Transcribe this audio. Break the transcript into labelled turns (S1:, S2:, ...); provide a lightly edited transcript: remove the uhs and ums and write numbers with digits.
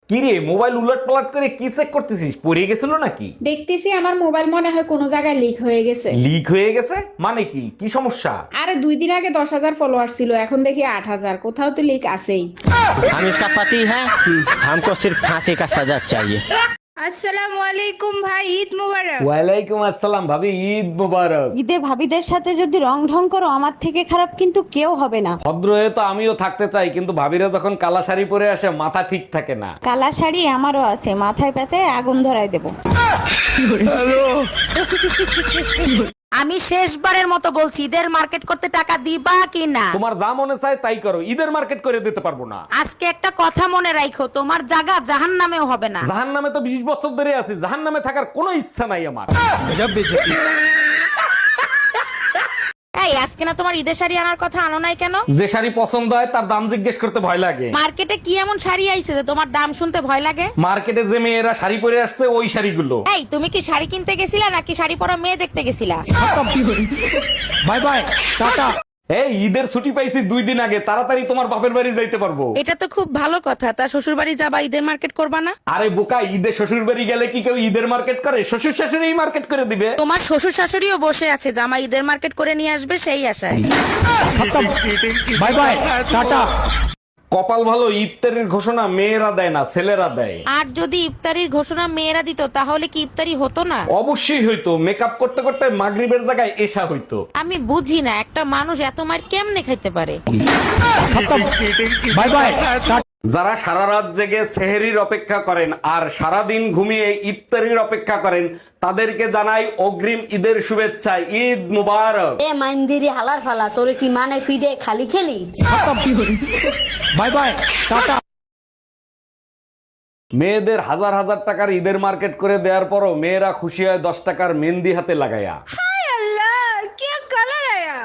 S1: কি রে, মোবাইল উলট পালট করে কি চেক করতেছিস? পড়ে গেছিল নাকি?
S2: দেখতেছি আমার মোবাইল মনে হয় কোনো জায়গায় লিক হয়ে গেছে।
S1: লিক হয়ে গেছে মানে কি? কি সমস্যা?
S2: আরে 2 দিন আগে 10,000 ফলোয়ার ছিল, এখন দেখি 8,000। কোথাও তো লিক আছেই।
S3: हम इसका पति है, हमको सिर्फ फांसी का सजा चाहिए।
S4: আসসালামু আলাইকুম ভাই, ঈদ মোবারক।
S1: ওয়ালাইকুম আসসালাম ভাবি, ঈদ মোবারক।
S5: ঈদে ভাবিদের সাথে যদি রং ঢং করো, আমার থেকে খারাপ কিন্তু কেউ হবে না।
S1: ভদ্র হয়ে তো আমিও থাকতে চাই, কিন্তু ভাবিরা যখন কালা শাড়ি পরে আসে মাথা ঠিক থাকে না।
S5: কালা শাড়ি আমারও আছে, মাথায় পেঁচে আগুন ধরাই দেবো।
S6: আমি শেষবারের মতো বলছি, ঈদের মার্কেট করতে টাকা দিবা কি না?
S1: তোমার যা মনে চায় তাই করো, ঈদের মার্কেট করে দিতে পারবো না।
S6: আজকে একটা কথা মনে রাখো, তোমার জায়গা জাহান্নামেও হবে না।
S1: জাহান্নামে তো 20 বছর ধরে আছি, জাহান্নামে থাকার কোনো ইচ্ছা নাই আমার।
S6: এই আজকে না তোমার ঈদের শাড়ি আনার কথা, আনো নাই কেন?
S1: যে শাড়ি পছন্দ হয় তার দাম জিজ্ঞেস করতে ভয় লাগে।
S6: মার্কেটে কি এমন শাড়ি আইছে যে তোমার দাম শুনতে ভয় লাগে?
S1: মার্কেটে যে মেয়েরা শাড়ি পরে আসছে ওই শাড়িগুলো।
S6: এই তুমি কি শাড়ি কিনতে গেছিলা নাকি শাড়ি পরা মেয়ে দেখতে গেছিলা?
S1: Bye bye, tata. এই ঈদের ছুটি পাইছি 2 দিন আগে, তাড়াতাড়ি তোমার বাপের বাড়ি যাইতে পারবো।
S6: এটা তো খুব ভালো কথা। তা শ্বশুর বাড়ি যাবা, ঈদের মার্কেট করবা না?
S1: আরে বোকা, ঈদে শ্বশুর বাড়ি গেলে কি কেউ ঈদের মার্কেট করে? শ্বশুর শাশুড়ি মার্কেট করে দিবে।
S6: তোমার শ্বশুর শাশুড়িও বসে আছে, জামা ঈদের মার্কেট করে নিয়ে আসবে সেই আশায়।
S1: Bye bye, tata. কপাল ভালো, ইফতারের ঘোষণা মেয়েরা দেয় না, ছেলেরা দেয়।
S6: আর যদি ইফতারির ঘোষণা মেয়েরা দিত তাহলে কি ইফতারি হতো না?
S1: অবশ্যই হইতো, মেকআপ করতে করতে মাগরিবের জায়গায় এশা হইতো।
S6: আমি বুঝি না, একটা মানুষ এত মার কেমনে খাইতে পারে?
S1: Bye bye. যারা সারা রাত জেগে সেহরির অপেক্ষা করেন আর সারা দিন ঘুমিয়ে ইফতারির অপেক্ষা করেন, তাদেরকে জানাই অগ্রিম ঈদের শুভেচ্ছা। ঈদ মুবারক।
S7: এ মাইন্দিরি হালার ফালা, তোরে কি মানে ফিডে খালি খেলি?
S1: Bye bye, tata. মেয়েদের হাজার হাজার টাকার ঈদের মার্কেট করে দেওয়ার পরও মেয়েরা খুশি হয় 10 টাকার মেহেন্দি হাতে লাগাইয়া।
S4: হায় আল্লাহ, কি কালার আয়া।